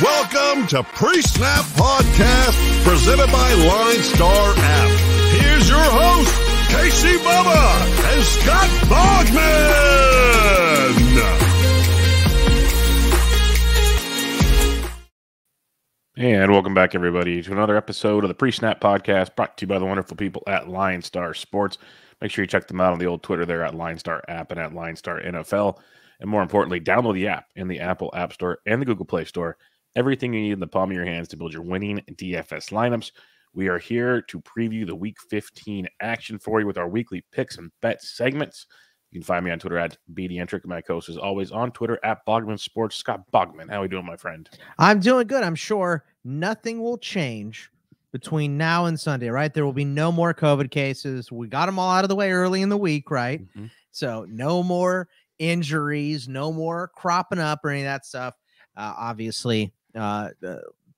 Welcome to Pre-Snap Podcast, presented by LineStar app. Here's your host, Casey Bubba and Scott Bogman. And welcome back, everybody, to another episode of the Pre-Snap Podcast, brought to you by the wonderful people at LineStar Sports. Make sure you check them out on the old Twitter there at LineStar app and at LineStar NFL. And more importantly, download the app in the Apple App Store and the Google Play Store. Everything you need in the palm of your hands to build your winning DFS lineups. We are here to preview the Week 15 action for you with our weekly picks and bets segments. You can find me on Twitter at BDentric. My co-host is always on Twitter at Bogman Sports. Scott Bogman, how are we doing, my friend? I'm doing good. I'm sure nothing will change between now and Sunday, right? There will be no more COVID cases. We got them all out of the way early in the week, right? Mm-hmm. So no more injuries, no more cropping up or any of that stuff. Obviously,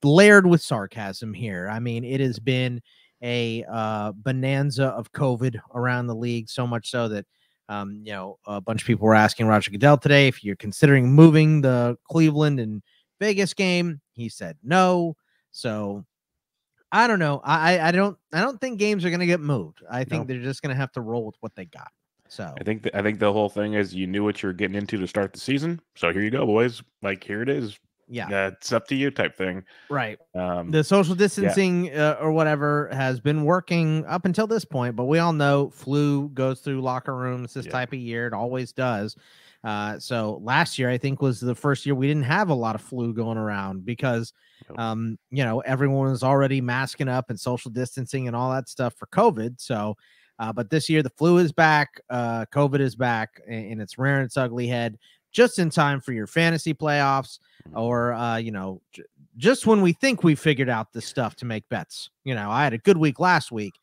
layered with sarcasm here. I mean, it has been a bonanza of COVID around the league, so much so that a bunch of people were asking Roger Goodell today if you're considering moving the Cleveland and Vegas game. He said no. So I don't know. I don't think games are going to get moved. I think they're just going to have to roll with what they got. So I think the whole thing is you knew what you were getting into to start the season. So here you go, boys. Like, here it is. Yeah, it's up to you type thing. Right. The social distancing or whatever has been working up until this point, but we all know flu goes through locker rooms this type of year. It always does. So last year, I think, was the first year we didn't have a lot of flu going around because, everyone was already masking up and social distancing and all that stuff for COVID. So, but this year the flu is back, COVID is back, and it's rearing its ugly head just in time for your fantasy playoffs or, just when we think we figured out this stuff to make bets. I had a good week last week,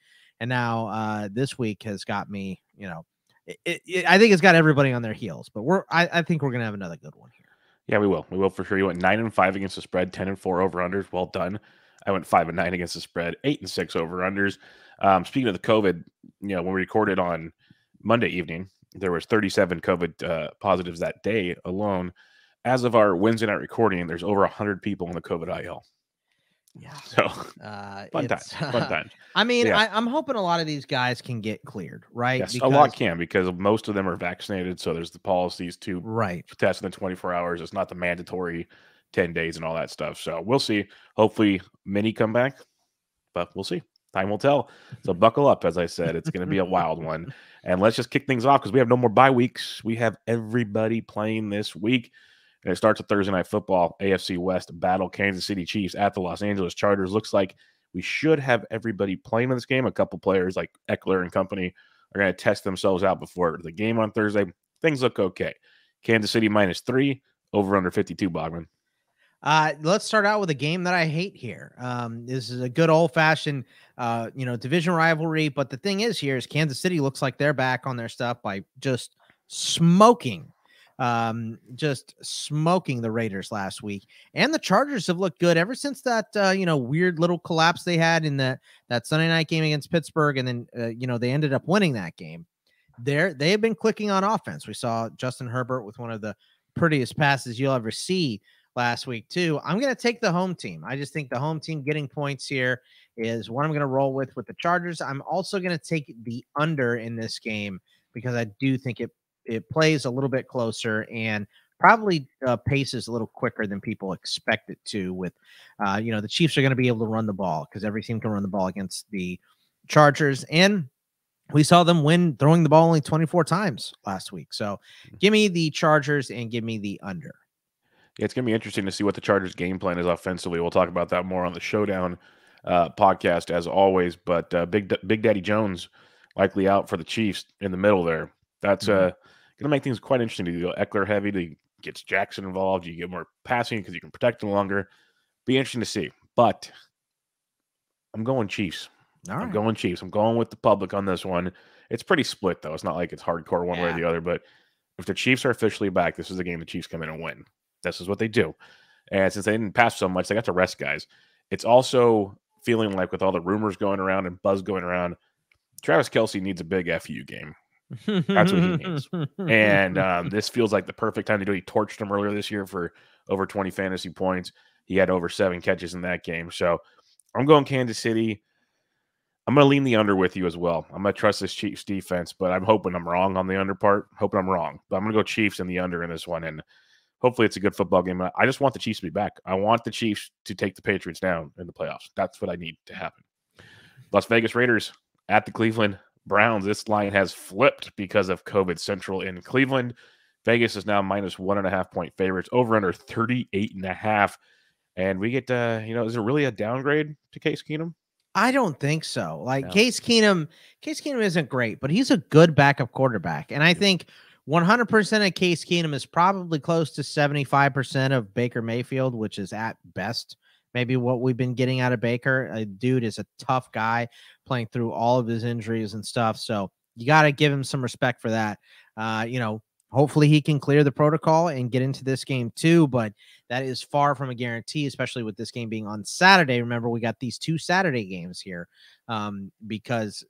and now this week has got me, I think it's got everybody on their heels, but I think we're going to have another good one here. Yeah, we will. We will for sure. You went 9-5 against the spread, 10-4 over-unders. Well done. I went 5-9 against the spread, 8-6 over-unders. Speaking of the COVID, when we recorded on Monday evening, there was 37 COVID positives that day alone. As of our Wednesday night recording, there's over 100 people on the COVID IL. Yeah. So fun time. I mean, yeah. I'm hoping a lot of these guys can get cleared, right? Yes, a lot can, because most of them are vaccinated. So there's the policies to test within 24 hours. It's not the mandatory 10 days and all that stuff. So we'll see. Hopefully many come back, but we'll see. Time will tell. So buckle up, as I said. It's going to be a wild one. And let's just kick things off because we have no more bye weeks. We have everybody playing this week. And it starts with Thursday Night Football, AFC West battle, Kansas City Chiefs at the Los Angeles Chargers. Looks like we should have everybody playing in this game. A couple players like Eckler and company are going to test themselves out before the game on Thursday. Things look okay. Kansas City -3, over under 52, Bogman. Let's start out with a game that I hate here. This is a good old-fashioned, division rivalry. But the thing is here is Kansas City looks like they're back on their stuff by just smoking the Raiders last week. And the Chargers have looked good ever since that, weird little collapse they had in that Sunday night game against Pittsburgh. And then, they ended up winning that game. They have been clicking on offense. We saw Justin Herbert with one of the prettiest passes you'll ever see last week too. I'm going to take the home team. I just think the home team getting points here is what I'm going to roll with the Chargers. I'm also going to take the under in this game because I do think it plays a little bit closer and probably paces a little quicker than people expect it to with, the Chiefs are going to be able to run the ball because every team can run the ball against the Chargers. And we saw them win throwing the ball only 24 times last week. So give me the Chargers and give me the under. Yeah, it's going to be interesting to see what the Chargers' game plan is offensively. We'll talk about that more on the Showdown podcast, as always. But Big Daddy Jones likely out for the Chiefs in the middle there. That's going to make things quite interesting. To go Eckler heavy, to gets Jackson involved. You get more passing because you can protect him longer. Be interesting to see. But I'm going Chiefs. All right. I'm going Chiefs. I'm going with the public on this one. It's pretty split, though. It's not like it's hardcore one way or the other. But if the Chiefs are officially back, this is a game the Chiefs come in and win. This is what they do. And since they didn't pass so much, they got to rest guys. It's also feeling like with all the rumors going around and buzz going around, Travis Kelce needs a big FU game. That's what he needs. And this feels like the perfect time to do it. He torched him earlier this year for over 20 fantasy points. He had over 7 catches in that game. So I'm going Kansas City. I'm going to lean the under with you as well. I'm going to trust this Chiefs defense, but I'm hoping I'm wrong on the under part. Hoping I'm wrong. But I'm going to go Chiefs in the under in this one. And hopefully it's a good football game. I just want the Chiefs to be back. I want the Chiefs to take the Patriots down in the playoffs. That's what I need to happen. Las Vegas Raiders at the Cleveland Browns. This line has flipped because of COVID Central in Cleveland. Vegas is now minus 1.5 point favorites, over under 38.5. And we get, is it really a downgrade to Case Keenum? I don't think so. Like No. Case Keenum isn't great, but he's a good backup quarterback. And I think 100% of Case Keenum is probably close to 75% of Baker Mayfield, which is at best maybe what we've been getting out of Baker. Dude is a tough guy playing through all of his injuries and stuff. So you got to give him some respect for that. Hopefully he can clear the protocol and get into this game too, but that is far from a guarantee, especially with this game being on Saturday. Remember, we got these 2 Saturday games here because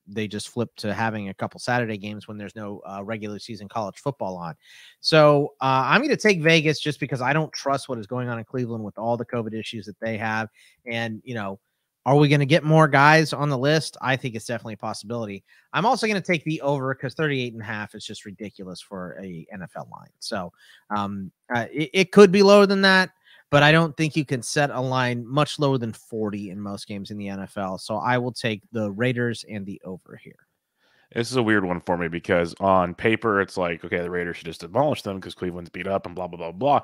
they just flipped to having a couple Saturday games when there's no regular season college football on. So I'm going to take Vegas just because I don't trust what is going on in Cleveland with all the COVID issues that they have. And, are we going to get more guys on the list? I think it's definitely a possibility. I'm also going to take the over because 38.5 is just ridiculous for a NFL line. So it could be lower than that, but I don't think you can set a line much lower than 40 in most games in the NFL. So I will take the Raiders and the over here. This is a weird one for me because on paper, it's like, okay, the Raiders should just demolish them because Cleveland's beat up and blah, blah, blah, blah.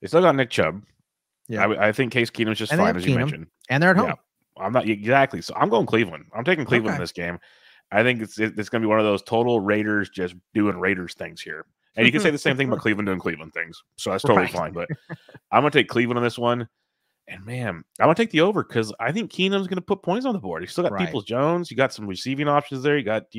They still got Nick Chubb. Yeah, I think Case Keenum's just fine, as you mentioned. And they're at home. Yeah. I'm not exactly. So I'm going Cleveland. I'm taking Cleveland in this game. I think it's going to be one of those total Raiders just doing Raiders things here. And you can say the same thing about Cleveland doing Cleveland things. So that's totally fine. But I'm going to take Cleveland on this one. And man, I'm going to take the over because I think Keenum's going to put points on the board. You still got Peoples-Jones. You got some receiving options there. You got,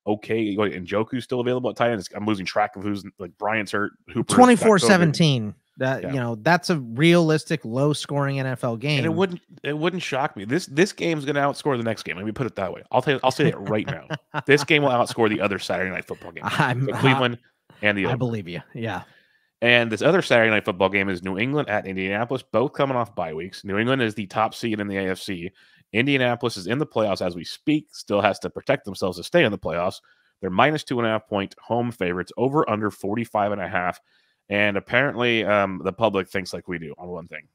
okay. And Njoku's still available at tight end. I'm losing track of who's like Bryant's hurt. Hooper 24-17. That's a realistic low scoring NFL game. And it wouldn't shock me. This game's going to outscore the next game. Let me put it that way. I'll say it right now. This game will outscore the other Saturday night football game. Cleveland and the over. I believe you. Yeah. And this other Saturday night football game is New England at Indianapolis, both coming off bye weeks. New England is the top seed in the AFC. Indianapolis is in the playoffs as we speak, still has to protect themselves to stay in the playoffs. They're minus 2.5 point home favorites, over under 45.5. And apparently the public thinks like we do on one thing.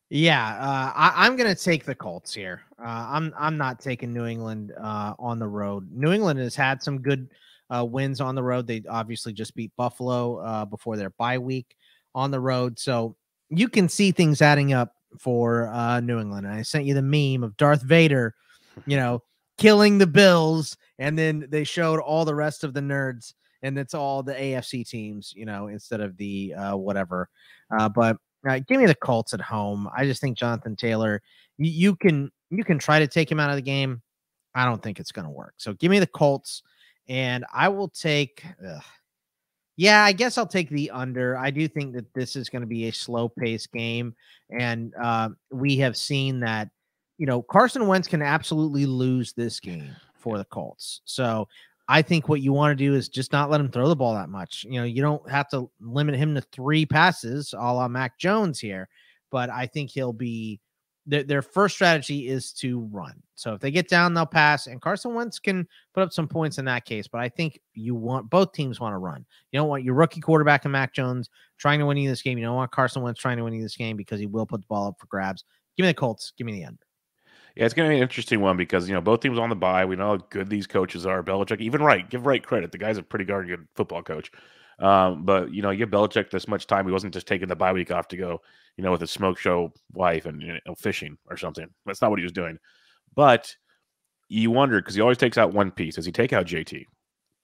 Yeah, I'm going to take the Colts here. I'm not taking New England on the road. New England has had some good wins on the road. They obviously just beat Buffalo before their bye week on the road. So you can see things adding up for New England. And I sent you the meme of Darth Vader, killing the Bills. And then they showed all the rest of the nerds. And it's all the AFC teams, instead of the whatever. But give me the Colts at home. I just think Jonathan Taylor, you can try to take him out of the game. I don't think it's going to work. So give me the Colts, and I will take. I guess I'll take the under. I do think that this is going to be a slow-paced game, and we have seen that. Carson Wentz can absolutely lose this game for the Colts. So I think what you want to do is just not let him throw the ball that much. You don't have to limit him to 3 passes, a la Mac Jones here, but I think he'll be their first strategy is to run. So if they get down, they'll pass, and Carson Wentz can put up some points in that case. But I think both teams want to run. You don't want your rookie quarterback and Mac Jones trying to win you this game. You don't want Carson Wentz trying to win you this game because he will put the ball up for grabs. Give me the Colts. Give me the under. Yeah, it's going to be an interesting one because, both teams on the bye. We know how good these coaches are. Belichick, even give Wright credit. The guy's a pretty darn good football coach. But, you give Belichick this much time. He wasn't just taking the bye week off to go, with his smoke show wife and fishing or something. That's not what he was doing. But you wonder, because he always takes out one piece. Does he take out JT,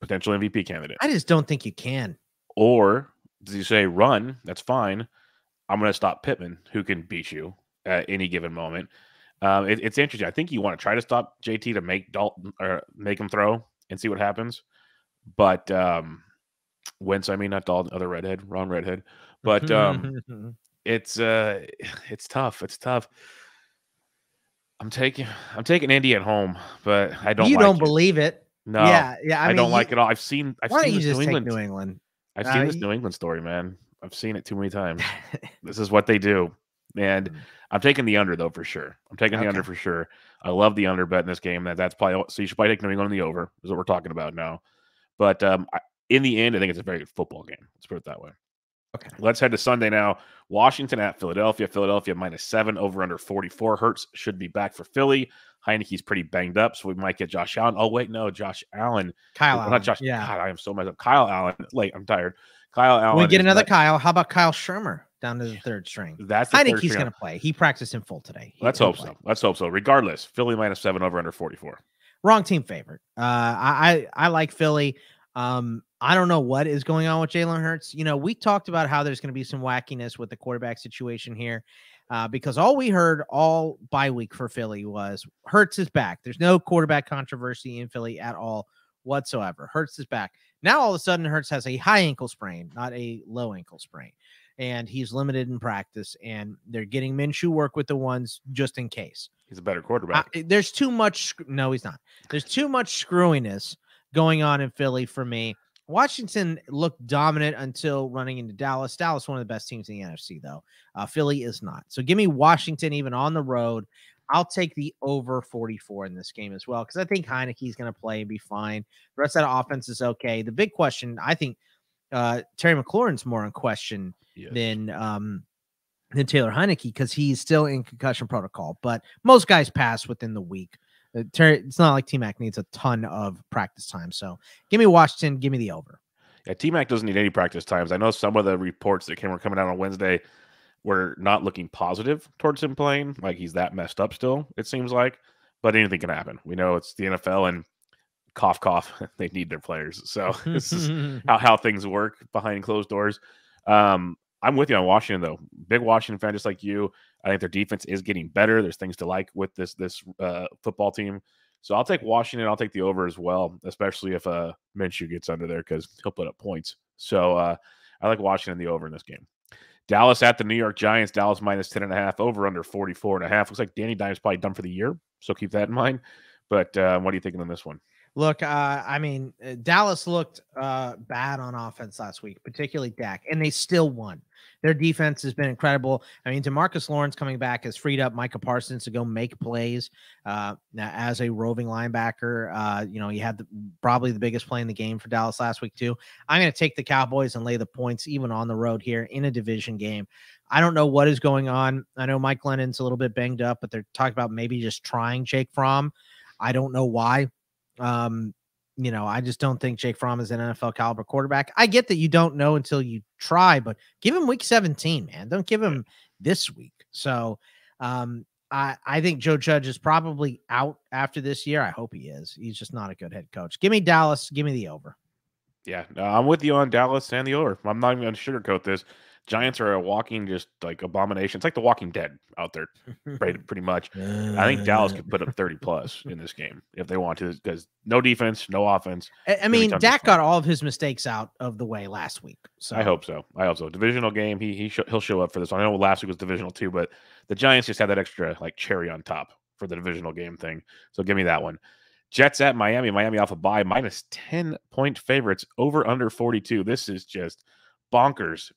potential MVP candidate? I just don't think you can. Or does he say, run, that's fine. I'm going to stop Pittman, who can beat you at any given moment. It's interesting. I think you want to try to stop JT to make Dalton or make him throw and see what happens. But Wentz, not Dalton, other redhead, Ron Redhead. But it's tough. It's tough. I'm taking Indy at home, but I don't. You don't believe it? No. Yeah. I don't like it all. I've seen this New England. New England. I've seen this New England story, man. I've seen it too many times. This is what they do. And I'm taking the under, though, for sure. I'm taking the under for sure. I love the under bet in this game. That's probably so you should probably take New England on the over, is what we're talking about now. But in the end, I think it's a very good football game. Let's put it that way. Okay. Let's head to Sunday now. Washington at Philadelphia. Philadelphia -7, over under 44. Hurts should be back for Philly. Heineke's pretty banged up, so we might get Josh Allen. Oh, wait, no, Josh Allen. Kyle Allen. Not Josh. Yeah. God, I am so messed up. Kyle Allen. Late. I'm tired. Kyle Allen. We get another Kyle. How about Kyle Shermer down to the third string? That's the Heineke's going to play. He practiced in full today. Let's hope so. Let's hope so. Regardless, Philly -7, over under 44. Wrong team favorite. I like Philly. I don't know what is going on with Jalen Hurts. You know, we talked about how there's going to be some wackiness with the quarterback situation here, because all we heard all bye week for Philly was Hurts is back. There's no quarterback controversy in Philly at all whatsoever. Hurts is back. Now all of a sudden Hurts has a high ankle sprain, not a low ankle sprain, and he's limited in practice, and they're getting Minshew work with the ones just in case. He's a better quarterback. There's too much. No, he's not. There's too much screwiness going on in Philly for me. Washington looked dominant until running into Dallas. Dallas, one of the best teams in the NFC, though. Philly is not. So give me Washington even on the road. I'll take the over 44 in this game as well, because I think Heineke's going to play and be fine. The rest of the offense is okay. The big question, I think Terry McLaurin's more in question than Taylor Heineke, because he's still in concussion protocol. But most guys pass within the week. It's not like T-Mac needs a ton of practice time. So give me Washington. Give me the over. Yeah, T-Mac doesn't need any practice times. I know some of the reports that were coming out on Wednesday were not looking positive towards him playing. Like he's that messed up still, it seems like. But anything can happen. We know it's the NFL, and cough, cough, they need their players. So this is how things work behind closed doors. I'm with you on Washington, though. Big Washington fan, just like you. I think their defense is getting better. There's things to like with this football team. So I'll take Washington. I'll take the over as well, especially if Minshew gets under there, because he'll put up points. So I like Washington the over in this game. Dallas at the New York Giants. Dallas -10.5, over under 44.5. Looks like Danny Dimes probably done for the year, so keep that in mind. But what are you thinking on this one? Look, I mean, Dallas looked bad on offense last week, particularly Dak, and they still won. Their defense has been incredible. I mean, DeMarcus Lawrence coming back has freed up Micah Parsons to go make plays as a roving linebacker. He had probably the biggest play in the game for Dallas last week, too. I'm going to take the Cowboys and lay the points even on the road here in a division game. I don't know what is going on. I know Mike Glennon's a little bit banged up, but they're talking about maybe just trying Jake Fromm. I don't know why. I just don't think Jake Fromm is an NFL caliber quarterback. I get that you don't know until you try, but give him week 17, man. Don't give him this week. So I think Joe Judge is probably out after this year. I hope he is. He's just not a good head coach. Give me Dallas. Give me the over. Yeah, I'm with you on Dallas and the over. I'm not even going to sugarcoat this. Giants are a walking just like abomination. It's like the Walking Dead out there, pretty much. I think Dallas could put up 30 plus in this game if they want to, because no defense, no offense. I mean, Dak got all of his mistakes out of the way last week. So I hope so. Divisional game. He'll show up for this one. I know last week was divisional too, but the Giants just had that extra like cherry on top for the divisional game thing. So give me that one. Jets at Miami. Miami off a bye, -10-point favorites, over under 42. This is just bonkers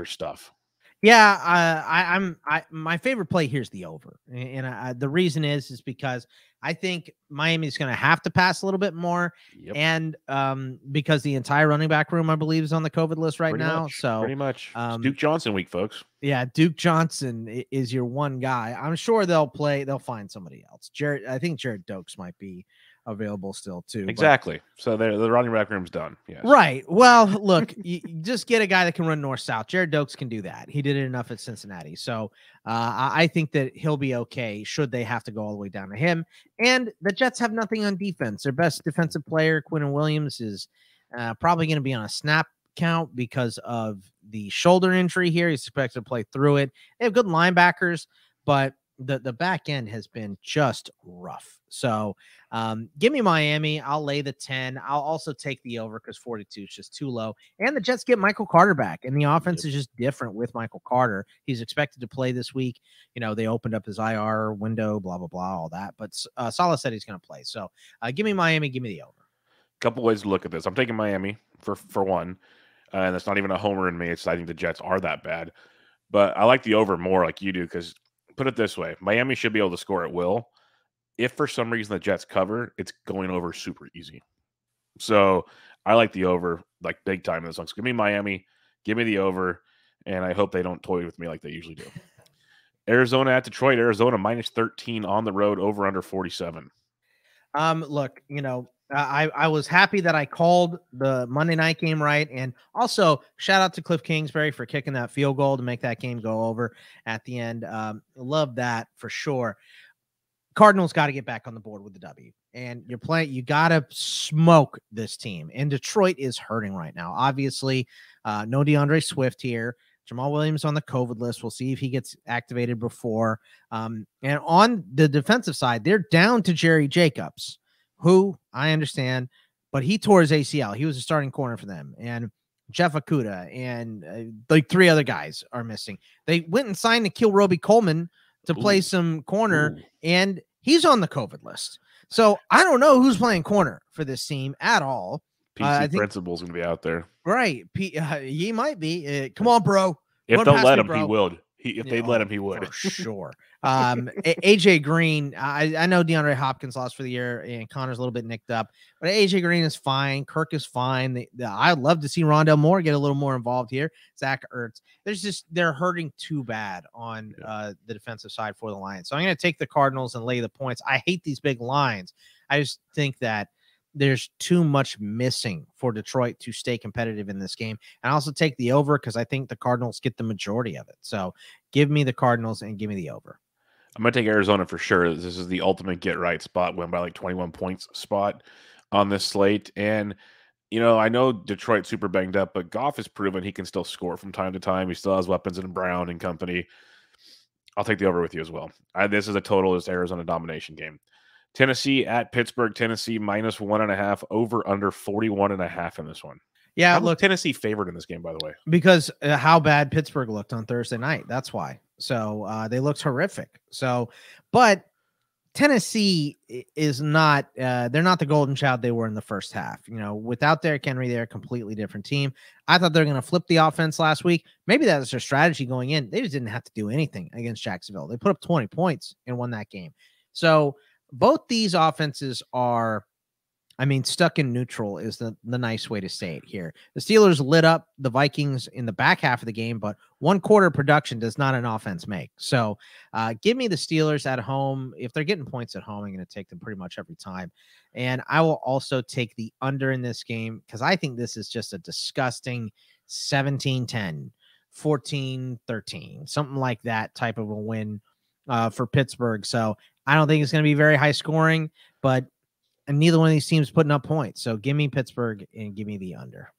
stuff. Yeah, my favorite play here is the over, and the reason is because I think Miami's going to have to pass a little bit more, and because the entire running back room, I believe, is on the COVID list right now. So pretty much Duke Johnson week, folks. Yeah, Duke Johnson is your one guy. I'm sure they'll find somebody else. I think Jared Dokes might be available still too. Exactly. So the running back room's done. Yes. Right. Well, look, you just get a guy that can run north-south. Jared Dokes can do that. He did it enough at Cincinnati. So I think that he'll be okay should they have to go all the way down to him. And the Jets have nothing on defense. Their best defensive player, Quinnen Williams, is probably going to be on a snap count because of the shoulder injury here. He's expected to play through it. They have good linebackers, but the back end has been just rough. So give me Miami. I'll lay the 10. I'll also take the over because 42 is just too low. And the Jets get Michael Carter back, and the offense is just different with Michael Carter. He's expected to play this week. They opened up his IR window, blah, blah, blah, all that. But Saleh said he's going to play. So give me Miami. Give me the over. Couple ways to look at this. I'm taking Miami for one. And that's not even a homer in me. I think the Jets are that bad. But I like the over more like you do because put it this way, Miami should be able to score at will. If for some reason the Jets cover, it's going over super easy. So I like the over like big time in this one. So give me Miami, give me the over, and I hope they don't toy with me like they usually do. Arizona at Detroit. Arizona minus 13 on the road, over under 47. Look, I was happy that I called the Monday night game right, and also shout out to Cliff Kingsbury for kicking that field goal to make that game go over at the end. Love that for sure. Cardinals got to get back on the board with the W, and you're playing. You got to smoke this team, and Detroit is hurting right now. Obviously, no DeAndre Swift here. Jamal Williams on the COVID list. We'll see if he gets activated before. And on the defensive side, they're down to Jerry Jacobs, who I understand, but he tore his ACL. He was a starting corner for them. And Jeff Okuda and like 3 other guys are missing. They went and signed Nikhil Roby-Coleman to play some corner, and he's on the COVID list. So I don't know who's playing corner for this team at all. PC Principal's going to be out there. Right. He might be. Come on, bro. If they'll let him, he would. If they'd let him, he would. For sure. AJ Green, I know DeAndre Hopkins lost for the year, and Connor's a little bit nicked up, but AJ Green is fine. Kirk is fine. I'd love to see Rondell Moore get a little more involved here. Zach Ertz. They're hurting too bad on the defensive side for the Lions. So I'm going to take the Cardinals and lay the points. I hate these big lines. I just think that there's too much missing for Detroit to stay competitive in this game. And I also take the over because I think the Cardinals get the majority of it. So give me the Cardinals and give me the over. I'm going to take Arizona for sure. This is the ultimate get right spot, win by like 21 points spot on this slate. And, I know Detroit's super banged up, but Goff has proven he can still score from time to time. He still has weapons in Brown and company. I'll take the over with you as well. This is a total Arizona domination game. Tennessee at Pittsburgh. Tennessee minus 1.5, over under 41.5 in this one. Yeah, look, Tennessee favored in this game, by the way, because how bad Pittsburgh looked on Thursday night. That's why. So they looked horrific. So, but Tennessee is not. They're not the golden child they were in the first half. Without Derrick Henry, they're a completely different team. I thought they're going to flip the offense last week. Maybe that was their strategy going in. They just didn't have to do anything against Jacksonville. They put up 20 points and won that game. So both these offenses are, stuck in neutral is the nice way to say it here. The Steelers lit up the Vikings in the back half of the game, but 1 quarter production does not an offense make. So give me the Steelers at home. If they're getting points at home, I'm going to take them pretty much every time. And I will also take the under in this game because I think this is just a disgusting 17-10, 14-13, something like that type of a win for Pittsburgh. So I don't think it's going to be very high scoring, but neither one of these teams putting up points. So give me Pittsburgh and give me the under.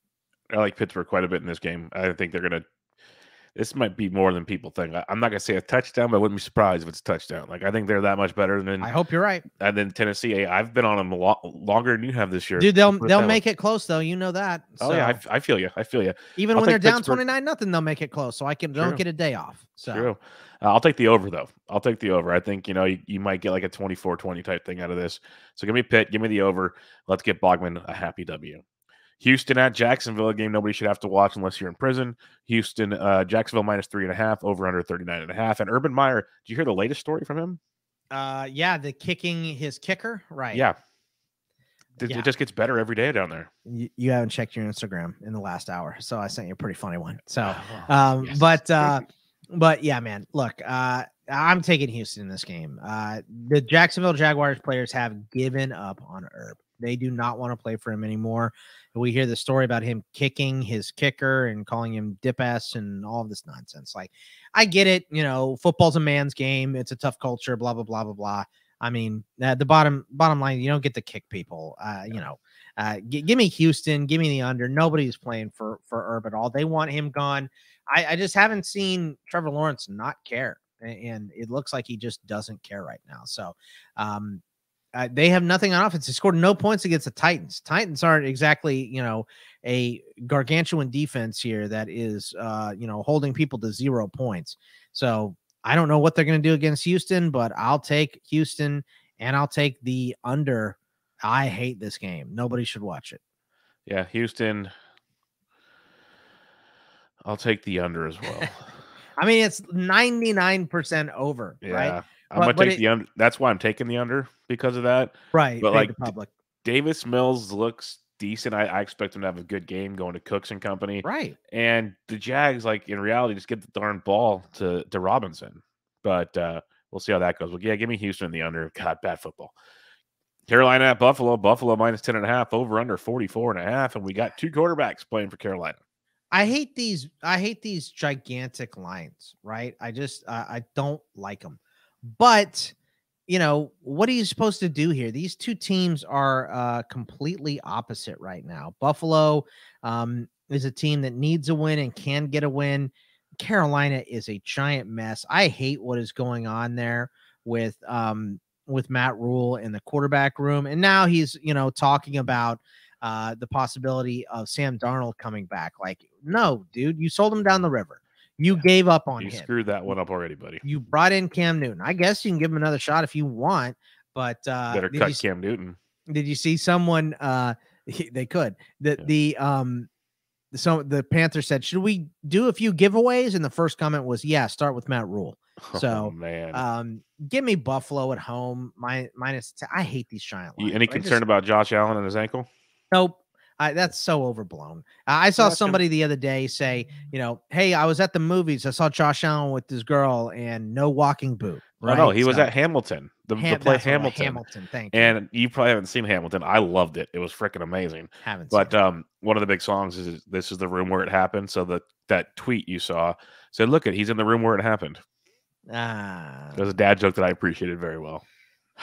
I like Pittsburgh quite a bit in this game. I think they're going to – this might be more than people think. I'm not going to say a touchdown, but I wouldn't be surprised if it's a touchdown. Like, I think they're that much better than – I hope you're right. And then Tennessee, I've been on them a lot longer than you have this year. Dude, they'll make it close, though. You know that. So, yeah, I feel you. Even when they're down 29-0, they'll make it close. So don't get a day off. So. True. I'll take the over, though. I'll take the over. I think, you might get like a 24-20 type thing out of this. So give me Pitt. Give me the over. Let's get Bogman a happy W. Houston at Jacksonville, a game nobody should have to watch unless you're in prison. Houston, Jacksonville minus 3.5, over under 39.5. And Urban Meyer, did you hear the latest story from him? Yeah, the kicking his kicker, right? Yeah. It just gets better every day down there. You haven't checked your Instagram in the last hour, so I sent you a pretty funny one. So, yes. But yeah, man, look, I'm taking Houston in this game. The Jacksonville Jaguars players have given up on Herb. They do not want to play for him anymore. We hear the story about him kicking his kicker and calling him dip ass and all of this nonsense. Like, I get it. Football's a man's game. It's a tough culture, blah, blah, blah, blah, blah. The bottom line, you don't get to kick people. Give me Houston, give me the under. Nobody's playing for Herb at all. They want him gone. I just haven't seen Trevor Lawrence not care, and it looks like he just doesn't care right now. So they have nothing on offense. They scored no points against the Titans. Titans aren't exactly, a gargantuan defense here that is, holding people to 0 points. So I don't know what they're going to do against Houston, but I'll take Houston and I'll take the under. I hate this game. Nobody should watch it. Yeah, Houston. I'll take the under as well. I mean, it's 99% over, right? Yeah. I'm going to But take the under. That's why I'm taking the under because of that. right, But fade like the public. Davis Mills looks decent. I expect him to have a good game going to Cooks and company. Right. And the Jags, like in reality, just get the darn ball to Robinson. But we'll see how that goes. Well, yeah, give me Houston in the under. God, bad football. Carolina at Buffalo. Buffalo minus 10.5, over under 44.5. And we got two quarterbacks playing for Carolina. I hate these gigantic lines, right? I don't like them. But what are you supposed to do here? These two teams are completely opposite right now. Buffalo is a team that needs a win and can get a win. Carolina is a giant mess. I hate what is going on there with Matt Rule in the quarterback room. And now he's, talking about the possibility of Sam Darnold coming back. Like, no, dude, you sold him down the river. You gave up on You him. screwed that one up already, buddy. You brought in Cam Newton. I guess you can give him another shot if you want, but better cut Cam Newton. Did you see someone? They could. The Panther said, "Should we do a few giveaways?" And the first comment was, "Yeah, start with Matt Rule." So, man, give me Buffalo at home. Minus. I hate these giant lines. Any concern about Josh Allen and his ankle? Nope. That's so overblown. I saw somebody the other day say, hey, I was at the movies. I saw Josh Allen with this girl and no walking boot. Right? Oh, no, he was at Hamilton, the play Hamilton. Hamilton, thank you. And you probably haven't seen Hamilton. I loved it. It was freaking amazing. Haven't but seen one of the big songs is "This Is the Room Where It Happened." So that tweet you saw said, "Look, he's in the room where it happened." It was a dad joke that I appreciated very well.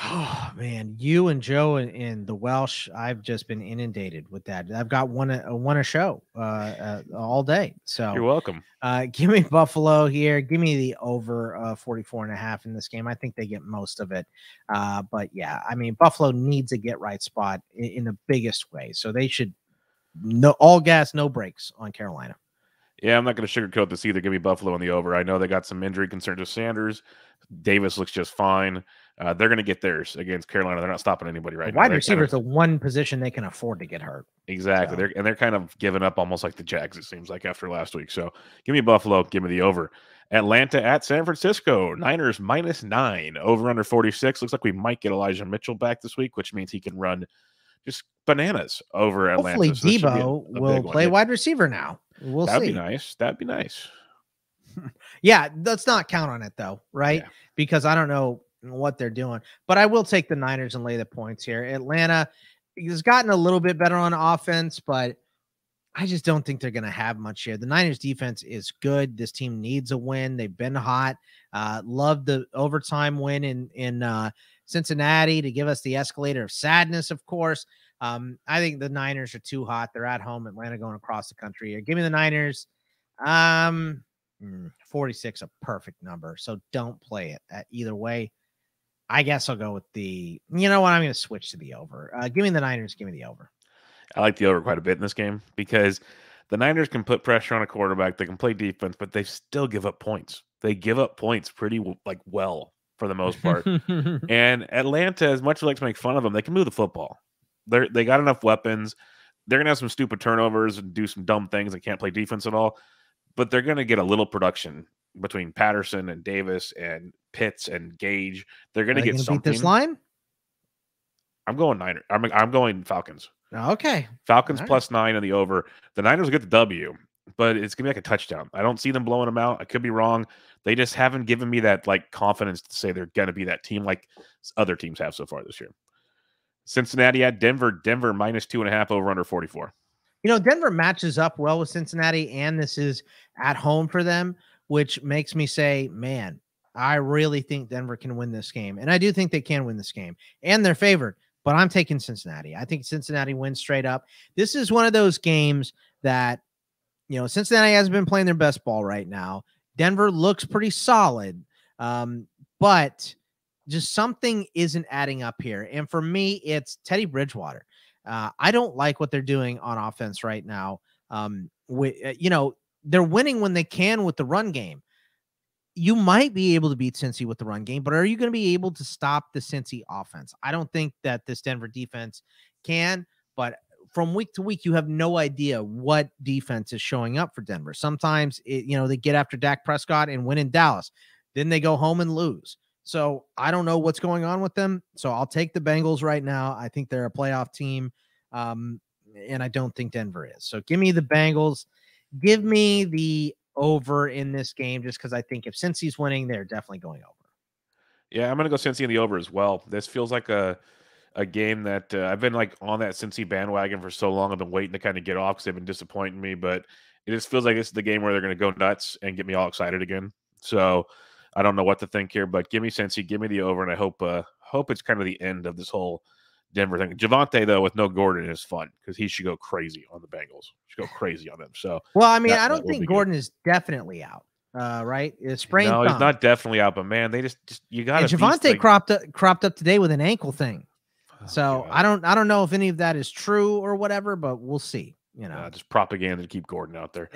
Oh man, you and Joe and the Welsh, I've just been inundated with that. I've got one a show all day. So you're welcome. Give me Buffalo here. Give me the over 44.5 in this game. I think they get most of it. But yeah, I mean, Buffalo needs a get right spot in the biggest way. So they should all gas, no brakes on Carolina. Yeah, I'm not going to sugarcoat this either. Give me Buffalo on the over. I know they got some injury concerns with Sanders. Davis looks just fine. They're going to get theirs against Carolina. They're not stopping anybody right now. Wide receiver is the one position they can afford to get hurt. Exactly. So. They're kind of giving up almost like the Jags, it seems like, after last week. So give me Buffalo. Give me the over. Atlanta at San Francisco. Niners -9. Over under 46. Looks like we might get Elijah Mitchell back this week, which means he can run just bananas over Atlanta. Hopefully so Debo will play wide receiver now. We'll see. That'd be nice. That'd be nice. Yeah, let's not count on it though, right? Yeah. Because I don't know what they're doing, but I will take the Niners and lay the points here. Atlanta has gotten a little bit better on offense, but I just don't think they're going to have much here. The Niners defense is good. This team needs a win. They've been hot. Love the overtime win in Cincinnati to give us the escalator of sadness, of course. I think the Niners are too hot. They're at home. Atlanta going across the country here. Give me the Niners. 46, a perfect number. So don't play it either way. I guess I'll go with you know what? I'm going to switch to the over. Give me the Niners. Give me the over. I like the over quite a bit in this game because the Niners can put pressure on a quarterback. They can play defense, but they still give up points. They give up points pretty well for the most part. And Atlanta, as much as I like to make fun of them, they can move the football. They got enough weapons. They're going to have some stupid turnovers and do some dumb things. They can't play defense at all. But they're going to get a little production between Patterson and Davis and Pitts and Gage. They're going to get something. Beat this line? I'm going Niners. I'm going Falcons. Okay. Falcons +9 in the over. The Niners will get the W, but it's going to be like a touchdown. I don't see them blowing them out. I could be wrong. They just haven't given me that confidence to say they're going to be that team like other teams have so far this year. Cincinnati at Denver. Denver -2.5, over under 44. Denver matches up well with Cincinnati, and this is at home for them, which makes me say, man, I really think Denver can win this game. And I do think they can win this game. And they're favored, but I'm taking Cincinnati. I think Cincinnati wins straight up. This is one of those games that, Cincinnati hasn't been playing their best ball right now. Denver looks pretty solid, but just something isn't adding up here. And for me, it's Teddy Bridgewater. I don't like what they're doing on offense right now. They're winning when they can with the run game. You might be able to beat Cincy with the run game, but are you going to be able to stop the Cincy offense? I don't think that this Denver defense can, but from week to week, you have no idea what defense is showing up for Denver. Sometimes they get after Dak Prescott and win in Dallas. Then they go home and lose. So I don't know what's going on with them. So I'll take the Bengals right now. I think they're a playoff team. And I don't think Denver is. So give me the Bengals. Give me the over in this game, just because I think if Cincy's winning, they're definitely going over. Yeah, I'm going to go Cincy in the over as well. This feels like a game that I've been like on that Cincy bandwagon for so long. I've been waiting to kind of get off because they've been disappointing me, but it just feels like this is the game where they're going to go nuts and get me all excited again. So I don't know what to think here, but give me Cincy, give me the over, and I hope it's kind of the end of this whole Denver thing. Javonte, though, with no Gordon is fun because he should go crazy on the Bengals. Should go crazy on them. So, well, I mean, I don't think Gordon is definitely out. Right? It's sprained thumb. He's not definitely out, but man, they just you got to. Javonte cropped up today with an ankle thing. So I don't know if any of that is true or whatever, but we'll see. Just propaganda to keep Gordon out there.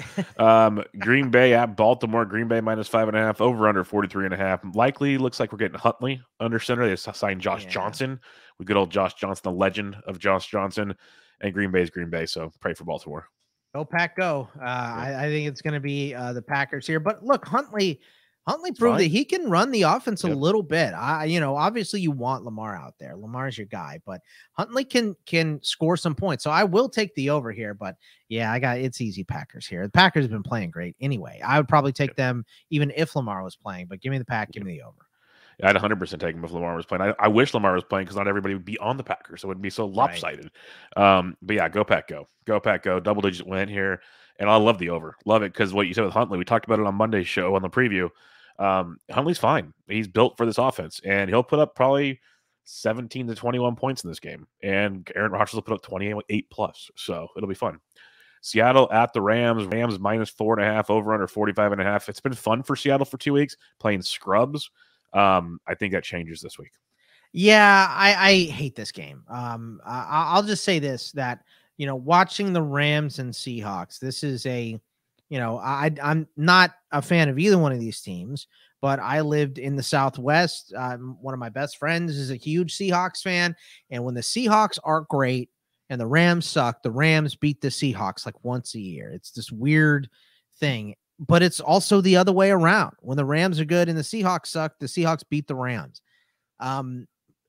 Green Bay at Baltimore. Green Bay -5.5. Over under 43.5. Likely looks like we're getting Huntley under center. They signed Josh Johnson. We good old Josh Johnson, the legend of Josh Johnson, and Green Bay's Green Bay. So pray for Baltimore. Go Pack, go! I think it's going to be the Packers here. But look, Huntley proved that he can run the offense a little bit. Obviously you want Lamar out there. Lamar's your guy, but Huntley can score some points. So I will take the over here, but yeah, it's easy Packers here. The Packers have been playing great anyway. I would probably take them even if Lamar was playing, but give me the Pack, give me the over. I'd 100% take him if Lamar was playing. I wish Lamar was playing because not everybody would be on the Packers, so it wouldn't be so lopsided. Right. But yeah, go Pack, go. Go Pack, go. Double-digit win here, and I love the over. Love it because what you said with Huntley, we talked about it on Monday's show on the preview. Huntley's fine. He's built for this offense, and he'll put up probably 17 to 21 points in this game. And Aaron Rodgers will put up 28 plus, so it'll be fun. Seattle at the Rams. Rams -4.5, over under 45.5. It's been fun for Seattle for 2 weeks playing scrubs. I think that changes this week. Yeah, I hate this game. I'll just say this, that watching the Rams and Seahawks, this is I'm not a fan of either one of these teams, but I lived in the Southwest. One of my best friends is a huge Seahawks fan. And when the Seahawks aren't great and the Rams suck, the Rams beat the Seahawks like once a year. It's this weird thing, but it's also the other way around. When the Rams are good and the Seahawks suck, the Seahawks beat the Rams.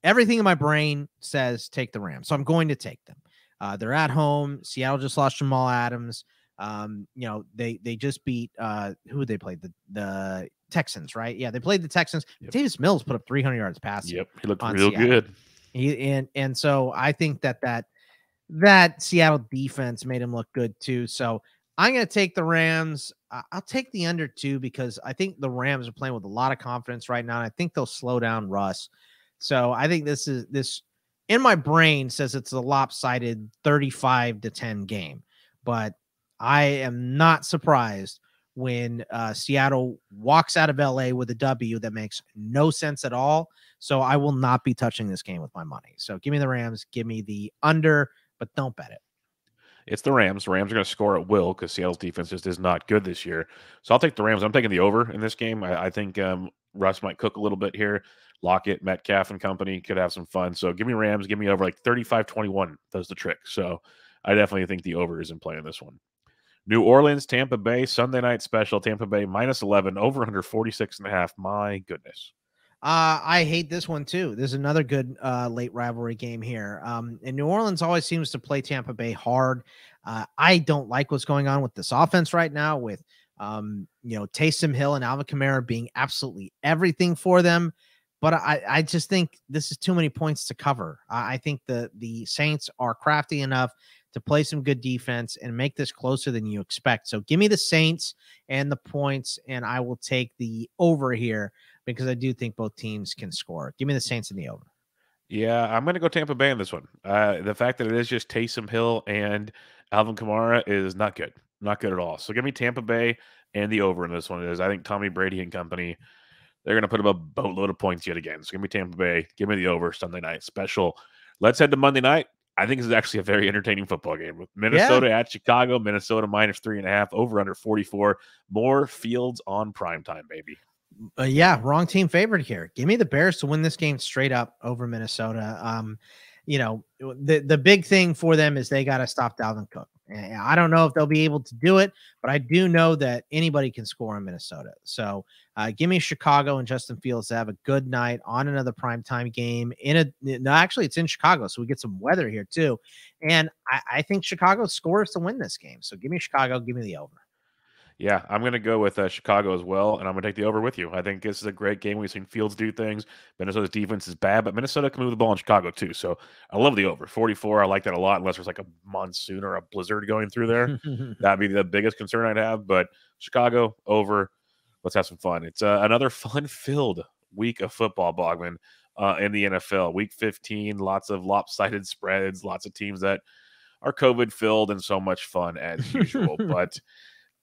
Everything in my brain says take the Rams. So I'm going to take them. They're at home. Seattle just lost Jamal Adams. They just beat who they played, the Texans, right? Yeah, they played the Texans. Yep. Davis Mills put up 300 yards passing. Yep, he looked real good. And so I think that Seattle defense made him look good too. So I'm going to take the Rams. I'll take the under 2 because I think the Rams are playing with a lot of confidence right now. And I think they'll slow down Russ. So I think this in my brain says it's a lopsided 35-10 game, but I am not surprised when Seattle walks out of LA with a W that makes no sense at all. So I will not be touching this game with my money. So give me the Rams, give me the under, but don't bet it. It's the Rams. The Rams are going to score at will because Seattle's defense just is not good this year. So I'll take the Rams. I'm taking the over in this game. I think Russ might cook a little bit here. Lockett, Metcalf, and company could have some fun. So give me Rams. Give me over like 35-21. Does the trick. So I definitely think the over is in play in this one. New Orleans, Tampa Bay, Sunday night special. Tampa Bay -11, over under 46.5. My goodness. I hate this one too. There's another good late rivalry game here. And New Orleans always seems to play Tampa Bay hard. I don't like what's going on with this offense right now with Taysom Hill and Alvin Kamara being absolutely everything for them. But I just think this is too many points to cover. I think the Saints are crafty enough to play some good defense and make this closer than you expect. So give me the Saints and the points, and I will take the over here because I do think both teams can score. Give me the Saints and the over. Yeah, I'm going to go Tampa Bay in this one. The fact that it is just Taysom Hill and Alvin Kamara is not good. Not good at all. So give me Tampa Bay and the over in this one. I think Tommy Brady and company, they're going to put up a boatload of points yet again. So give me Tampa Bay. Give me the over Sunday night special. Let's head to Monday night. I think this is actually a very entertaining football game with Minnesota at Chicago. Minnesota -3.5, over under 44. More Fields on primetime, baby. Yeah, wrong team favorite here. Give me the Bears to win this game straight up over Minnesota. the big thing for them is they got to stop Dalvin Cook. And I don't know if they'll be able to do it, but I do know that anybody can score in Minnesota. So give me Chicago and Justin Fields to have a good night on another primetime game. Actually, it's in Chicago, so we get some weather here too. And I think Chicago scores to win this game. So give me Chicago, give me the over. Yeah, I'm going to go with Chicago as well, and I'm going to take the over with you. I think this is a great game. We've seen Fields do things. Minnesota's defense is bad, but Minnesota can move the ball in Chicago too. So I love the over. 44, I like that a lot, unless there's like a monsoon or a blizzard going through there. That'd be the biggest concern I'd have. But Chicago, over. Let's have some fun. It's another fun-filled week of football, Bogman, in the NFL. Week 15, lots of lopsided spreads, lots of teams that are COVID-filled, and so much fun as usual. But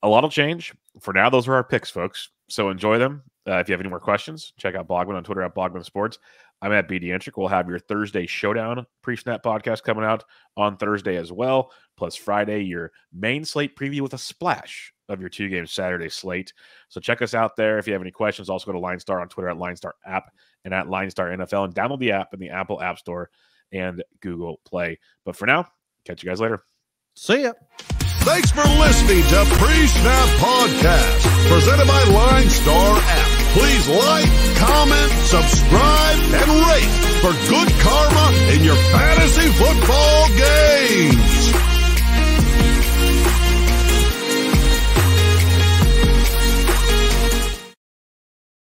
a lot will change. For now, those are our picks, folks. So enjoy them. If you have any more questions, check out Bogman on Twitter at Bogman Sports. I'm at BDentric. We'll have your Thursday Showdown pre-snap podcast coming out on Thursday as well. Plus Friday, your main slate preview with a splash of your 2-game Saturday slate. So check us out there. If you have any questions, also go to LineStar on Twitter at LineStar app and at LineStar NFL, and download the app in the Apple App Store and Google Play. But for now, catch you guys later. See ya. Thanks for listening to Pre-Snap Podcast, presented by LineStar app. Please like, comment, subscribe, and rate for good karma in your fantasy football game.